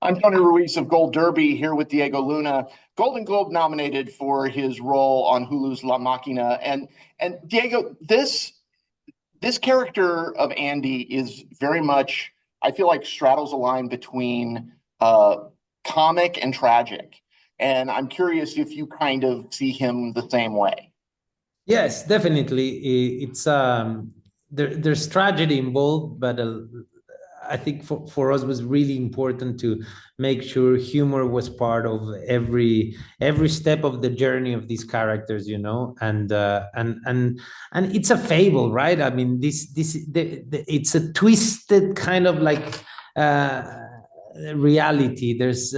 I'm Tony Ruiz of Gold Derby here with Diego Luna, Golden Globe nominated for his role on Hulu's La Máquina. And Diego, this character of Andy is very much, I feel like, straddles a line between comic and tragic. And I'm curious if you kind of see him the same way. Yes, definitely. There's tragedy involved, but I think for us was really important to make sure humor was part of every step of the journey of these characters, and it's a fable, right? I mean, it's a twisted kind of like reality. There's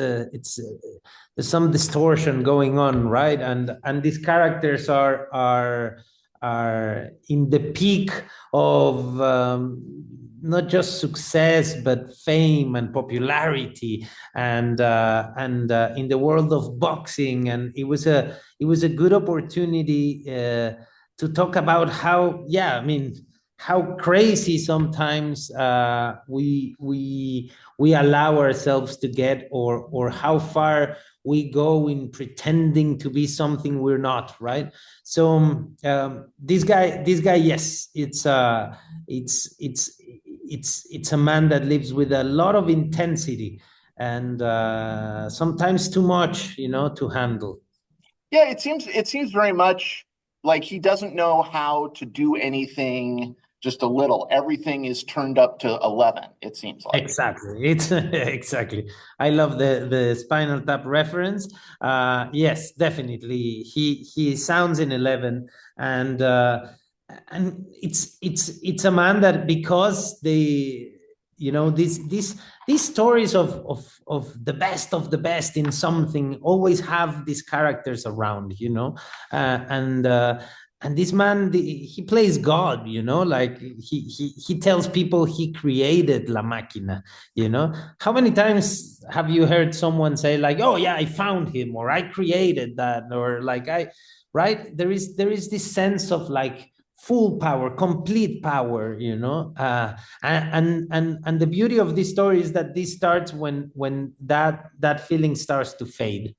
some distortion going on, right? And these characters are in the peak of not just success but fame and popularity, and in the world of boxing. And it was a good opportunity to talk about how, yeah, I mean, how crazy sometimes we allow ourselves to get, or how far we go in pretending to be something we're not, right? So this guy, yes, it's a man that lives with a lot of intensity, and sometimes too much, to handle. Yeah, it seems very much like he doesn't know how to do anything just a little. Everything is turned up to 11, it seems like. Exactly. It's exactly. I love the Spinal Tap reference. Yes, definitely. He sounds in 11, and it's a man that, because these stories of the best in something always have these characters around, and this man, he plays God, like he tells people he created La Máquina. How many times have you heard someone say, like, oh yeah, I found him, or I created that, or like right? There is this sense of like full power, complete power, and the beauty of this story is that this starts when that feeling starts to fade,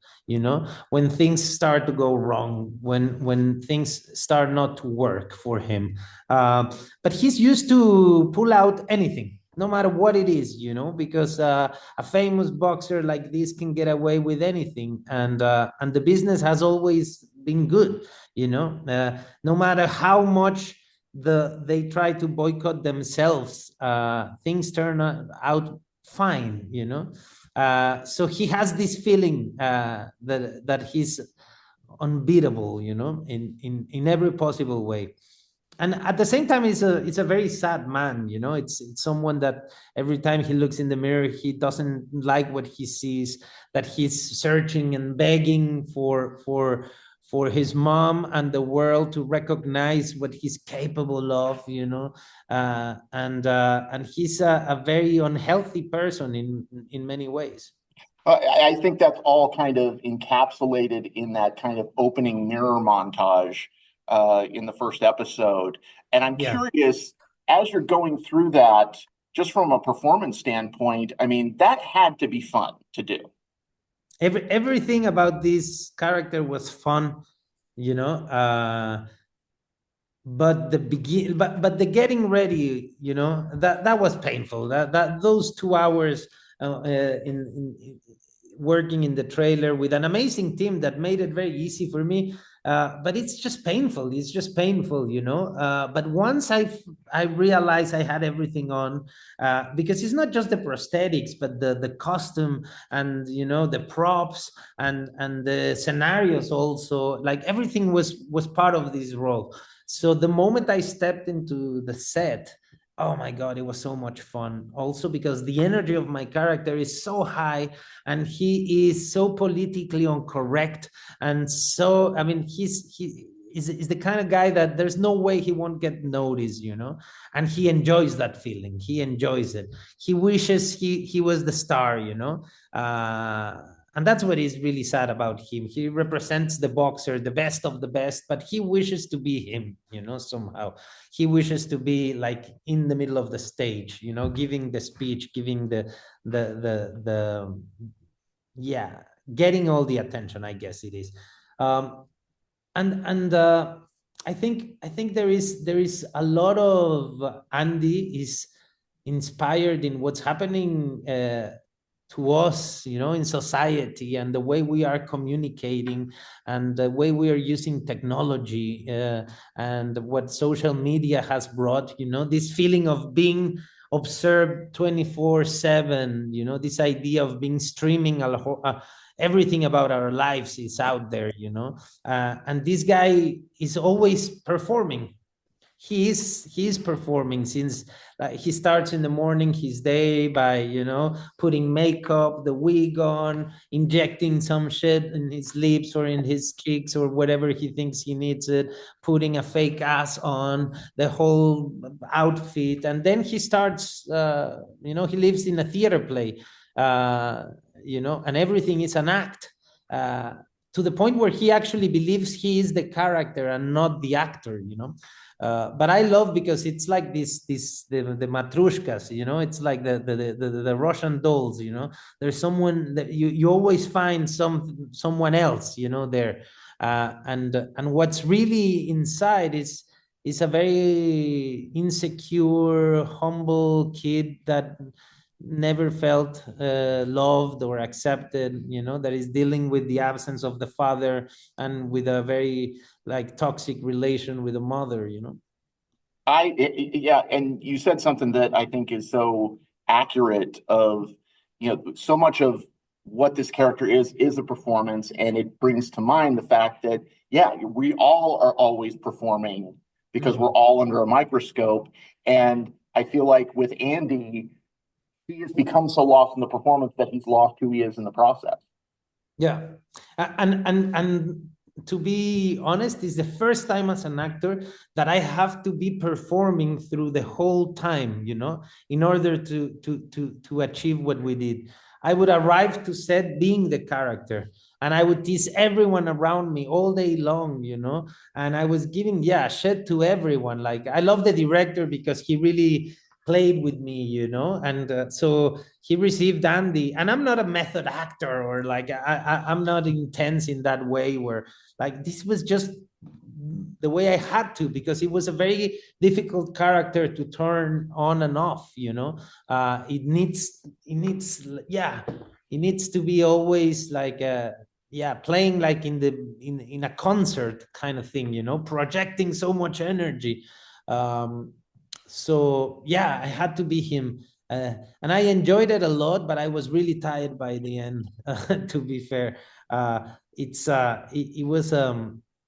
when things start to go wrong, when things start not to work for him. But he's used to pull out anything, no matter what it is, because a famous boxer like this can get away with anything, and the business has always been good, no matter how much they try to boycott themselves, things turn out fine, so he has this feeling that he's unbeatable, in every possible way. And at the same time, it's a very sad man, it's someone that every time he looks in the mirror, he doesn't like what he sees, that he's searching and begging for his mom and the world to recognize what he's capable of, and he's a very unhealthy person in many ways. I think that's all kind of encapsulated in that kind of opening mirror montage in the first episode. And I'm Yeah. curious, as you're going through that, just from a performance standpoint, I mean, that had to be fun to do. Everything about this character was fun, you know but the getting ready, that was painful. That those 2 hours in working in the trailer with an amazing team that made it very easy for me. But it's just painful. It's just painful, but once I realized I had everything on, because it's not just the prosthetics, but the costume, and the props, and the scenarios also. Like, everything was part of this role. So the moment I stepped into the set, oh my God, it was so much fun. Also because the energy of my character is so high, and he is so politically incorrect. And so, I mean, is the kind of guy that there's no way he won't get noticed, and he enjoys that feeling. He enjoys it. He wishes he was the star, uh, and that's what is really sad about him. He represents the boxer, the best of the best, but he wishes to be him, somehow. He wishes to be like in the middle of the stage, giving the speech, giving the yeah, getting all the attention, I guess it is. And I think there is a lot of Andy is inspired in what's happening to us, in society, and the way we are communicating, and the way we are using technology, and what social media has brought, this feeling of being observed 24/7, this idea of being streaming everything about our lives is out there, and this guy is always performing. He is performing since he starts in the morning his day by putting makeup, the wig on, injecting some shit in his lips or in his cheeks or whatever he thinks he needs it, putting a fake ass on, the whole outfit, and then he starts he lives in a theater play, and everything is an act, to the point where he actually believes he is the character and not the actor. But I love, because it's like the matrushkas, it's like the Russian dolls, there's someone that you always find someone else, there, and what's really inside is a very insecure, humble kid that never felt loved or accepted, that is dealing with the absence of the father, and with a very like toxic relation with the mother. Yeah, and you said something that I think is so accurate of, so much of what this character is a performance, and it brings to mind the fact that, yeah, we all are always performing because we're all under a microscope. And I feel like with Andy, he has become so lost in the performance that he's lost who he is in the process. Yeah, and to be honest, it's the first time as an actor that I have to be performing through the whole time, in order to achieve what we did. I would arrive to set being the character, and I would tease everyone around me all day long, and I was giving, shit to everyone. Like, I love the director because he really played with me, and so he received Andy, and I'm not a method actor, or like I'm not intense in that way, where like this was just the way I had to, because it was a very difficult character to turn on and off. It needs to be always like playing like in a concert kind of thing, projecting so much energy. So I had to be him, and I enjoyed it a lot, but I was really tired by the end. To be fair,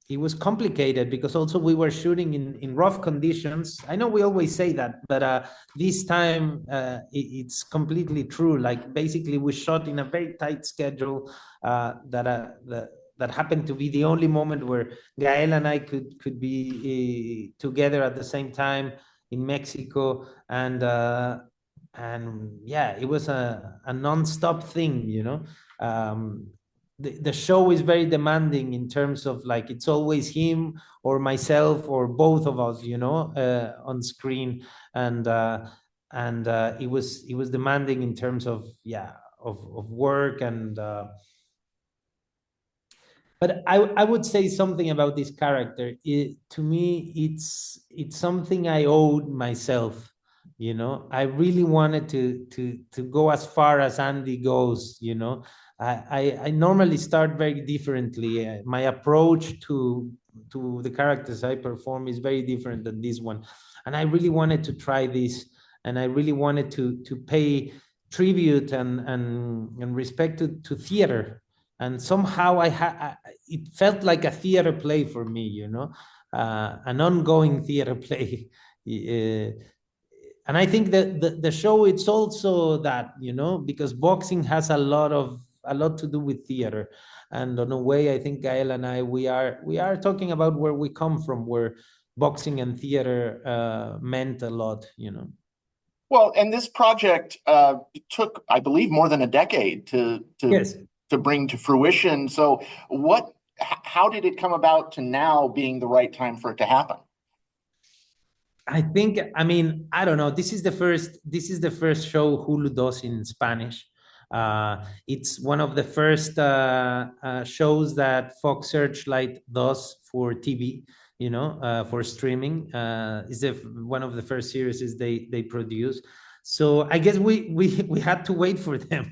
it was complicated, because also we were shooting in rough conditions. I know we always say that, but this time it's completely true. Like, basically we shot in a very tight schedule, that happened to be the only moment where Gael and I could be together at the same time in Mexico, and it was a non-stop thing. The show is very demanding in terms of, like, it's always him or myself or both of us, on screen, and it was demanding in terms of of work, and but I would say something about this character. To me, it's something I owed myself. I really wanted to go as far as Andy goes. I normally start very differently. My approach to the characters I perform is very different than this one, and I really wanted to try this, and I really wanted to pay tribute and respect to theater, and somehow it felt like a theater play for me, an ongoing theater play. And I think that the show, it's also that, because boxing has a lot to do with theater, and in a way I think Gael and I, we are talking about where we come from, where boxing and theater meant a lot. Well, and this project took, I believe, more than a decade to Yes. to bring to fruition. So how did it come about to now being the right time for it to happen? I think, I mean, I don't know. This is the first show Hulu does in Spanish. It's one of the first shows that Fox Searchlight does for TV, for streaming. Is one of the first series they produce. So I guess we had to wait for them.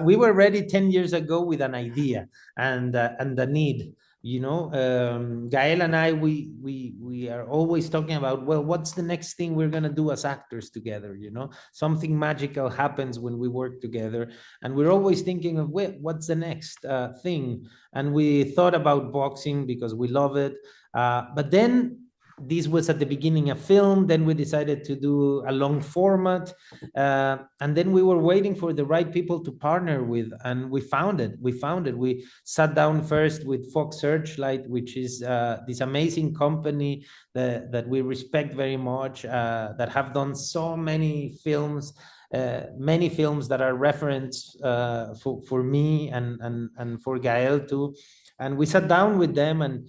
We were ready 10 years ago with an idea and the need. Gael and I, we are always talking about, well, what's the next thing we're gonna do as actors together? Something magical happens when we work together, and we're always thinking of, what's the next thing? And we thought about boxing because we love it, but then this was at the beginning a film. Then we decided to do a long format, and then we were waiting for the right people to partner with, and we found it. We sat down first with Fox Searchlight, which is this amazing company that we respect very much, that have done so many films. Many films that are reference for me and for Gael too. And we sat down with them, and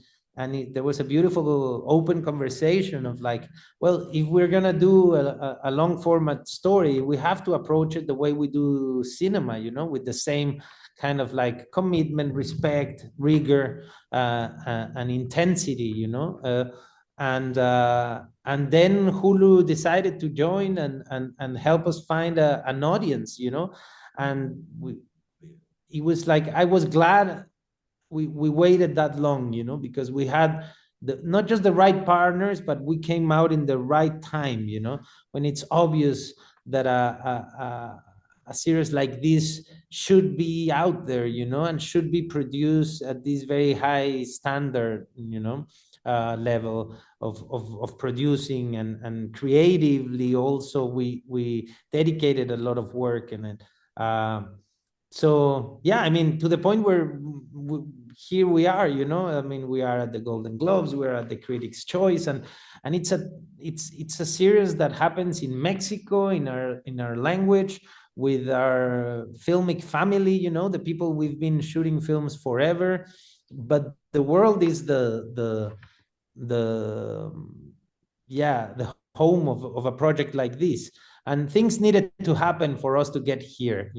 there was a beautiful open conversation of like, well, if we're gonna do a long format story, we have to approach it the way we do cinema, with the same kind of like commitment, respect, rigor, and intensity, and then Hulu decided to join and help us find an audience, and it was like, I was glad we waited that long, because we had not just the right partners, but we came out in the right time, when it's obvious that a series like this should be out there, and should be produced at this very high standard, level of producing, and creatively also we dedicated a lot of work in it. So yeah, I mean, to the point where here we are, I mean, we are at the Golden Globes, we're at the Critics' Choice, and it's a series that happens in Mexico, in our language, with our filmic family, the people we've been shooting films forever. But the world is the home of a project like this, and things needed to happen for us to get here.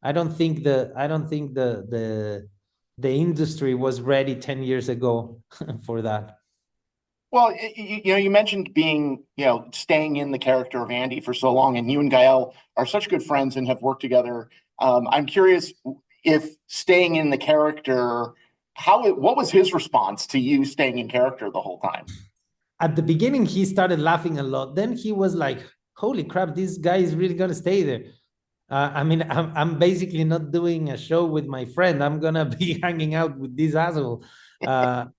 I don't think the industry was ready 10 years ago for that. Well, you mentioned being, staying in the character of Andy for so long, and you and Gael are such good friends and have worked together. I'm curious if staying in the character, what was his response to you staying in character the whole time? At the beginning, he started laughing a lot. Then he was like, holy crap, this guy is really going to stay there. I mean, I'm basically not doing a show with my friend. I'm going to be hanging out with this asshole. But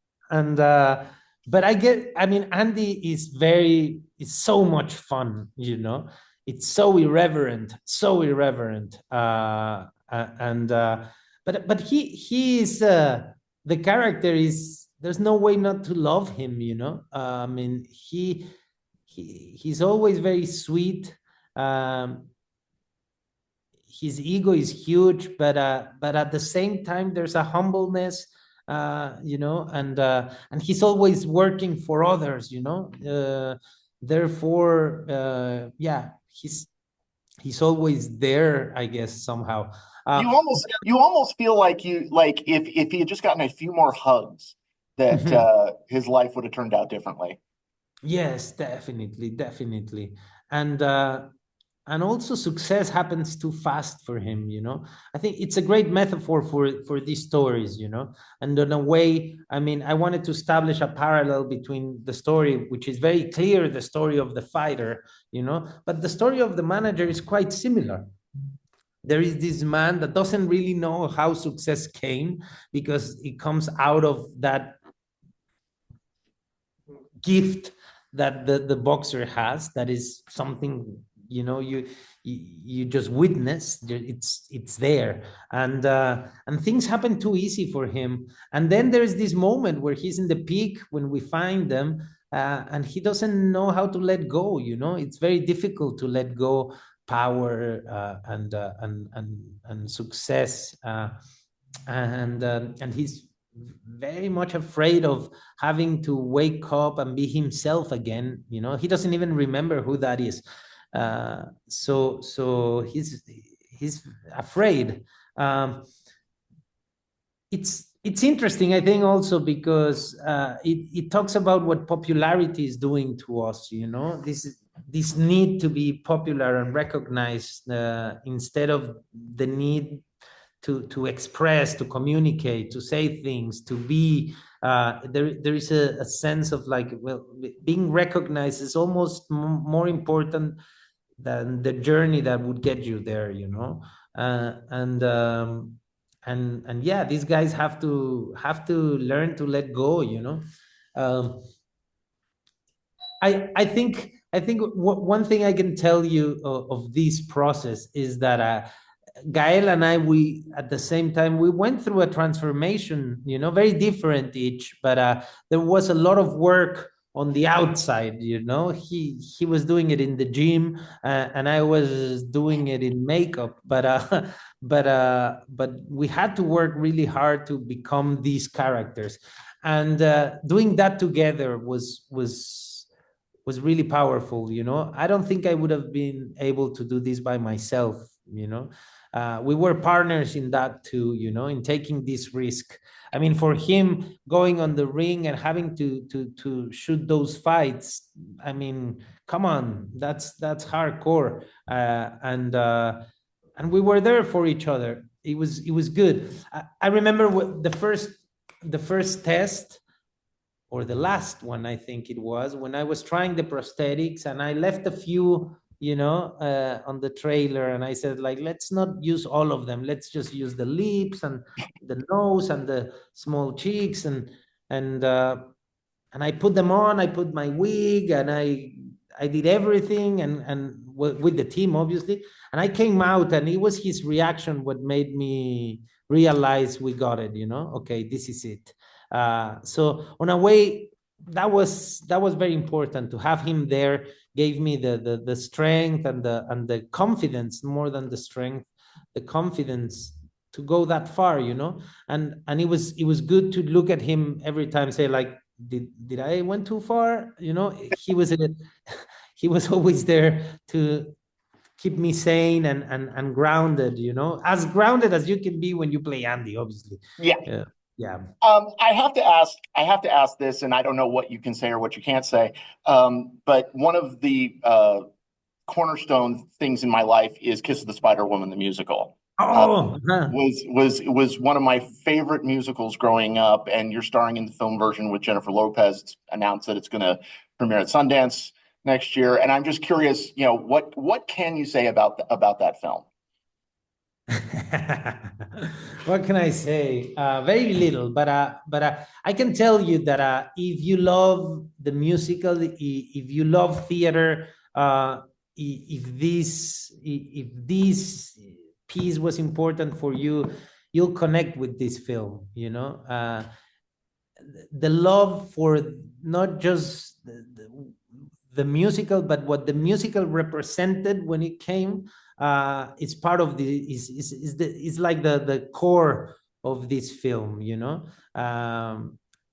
Andy is so much fun, It's so irreverent. But he is, the character is, there's no way not to love him, I mean, he's always very sweet. His ego is huge, but at the same time, there's a humbleness, and he's always working for others, therefore, he's always there, I guess, somehow. You almost feel like if he had just gotten a few more hugs, that his life would have turned out differently. Yes, definitely. And also success happens too fast for him, I think it's a great metaphor for these stories, and in a way, I mean, I wanted to establish a parallel between the story, which is very clear, the story of the fighter, but the story of the manager is quite similar. There is this man that doesn't really know how success came, because it comes out of that gift that the boxer has, that is something, you just witness. It's there, and things happen too easy for him. And then there's this moment where he's in the peak when we find them, and he doesn't know how to let go. It's very difficult to let go power and success, and he's very much afraid of having to wake up and be himself again. You know, he doesn't even remember who that is. So he's afraid. It's interesting, I think, also because it talks about what popularity is doing to us. You know, this need to be popular and recognized, instead of the need to express, to communicate, to say things, to be. There is a sense of like, well, being recognized is almost more important than the journey that would get you there. You know, and yeah, these guys have to learn to let go. You know, um, I think one thing I can tell you of this process is that Gael and I, we at the same time, we went through a transformation, you know, very different each, but there was a lot of work on the outside. You know, he was doing it in the gym, and I was doing it in makeup, but we had to work really hard to become these characters, and doing that together was really powerful. You know, I don't think I would have been able to do this by myself. You know, we were partners in that too, you know, in taking this risk. I mean, for him going on the ring and having to shoot those fights, I mean, come on, that's hardcore. And we were there for each other. It was good. I remember the first test, or the last one, I think it was, when I was trying the prosthetics, and I left a few, you know, on the trailer, and I said, like, let's not use all of them. Let's just use the lips and the nose and the small cheeks, and and I put them on. I put my wig, and I did everything, and with the team, obviously. And I came out, and it was his reaction what made me realize we got it. You know, okay, this is it. So on a way, that was very important to have him there. Gave me the strength and the confidence, more than the strength, the confidence to go that far. You know, and it was good to look at him every time, say like, did I went too far? You know, he was always there to keep me sane and grounded. You know, as grounded as you can be when you play Andy, obviously. Yeah. Yeah. I have to ask this, and I don't know what you can say or what you can't say. But one of the cornerstone things in my life is Kiss of the Spider Woman, the musical. Oh, Was one of my favorite musicals growing up, and you're starring in the film version with Jennifer Lopez. It's announced that it's going to premiere at Sundance next year, and I'm just curious, you know, what can you say about that film? what can I say? Very little, but I can tell you that if you love the musical, if you love theater, if this piece was important for you, you'll connect with this film. You know, the love for not just the musical, but what the musical represented when it came, it's part of is like the core of this film. You know,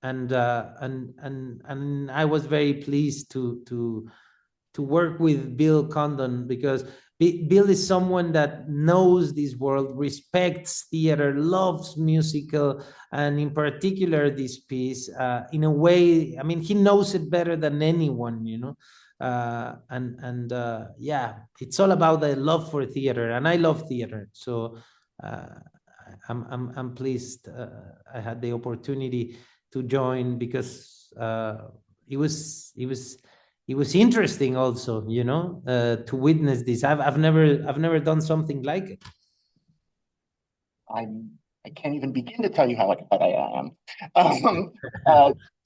and I was very pleased to work with Bill Condon, because Bill is someone that knows this world, respects theater, loves musical, and in particular this piece, in a way. I mean, he knows it better than anyone, you know. Yeah, it's all about the love for theater, and I love theater, so I'm pleased I had the opportunity to join, because it was interesting also, you know, to witness this. I've never done something like it. I can't even begin to tell you how excited I am.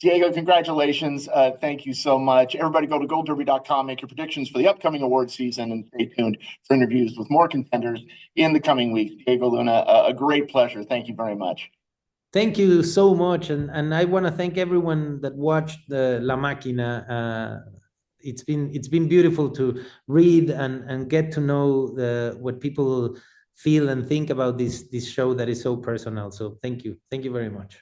Diego, congratulations. Thank you so much. Everybody go to goldderby.com, make your predictions for the upcoming award season, and stay tuned for interviews with more contenders in the coming weeks. Diego Luna, a great pleasure. Thank you very much. Thank you so much. And I want to thank everyone that watched the La Máquina. it's been beautiful to read and get to know what people feel and think about this show that is so personal. So thank you very much.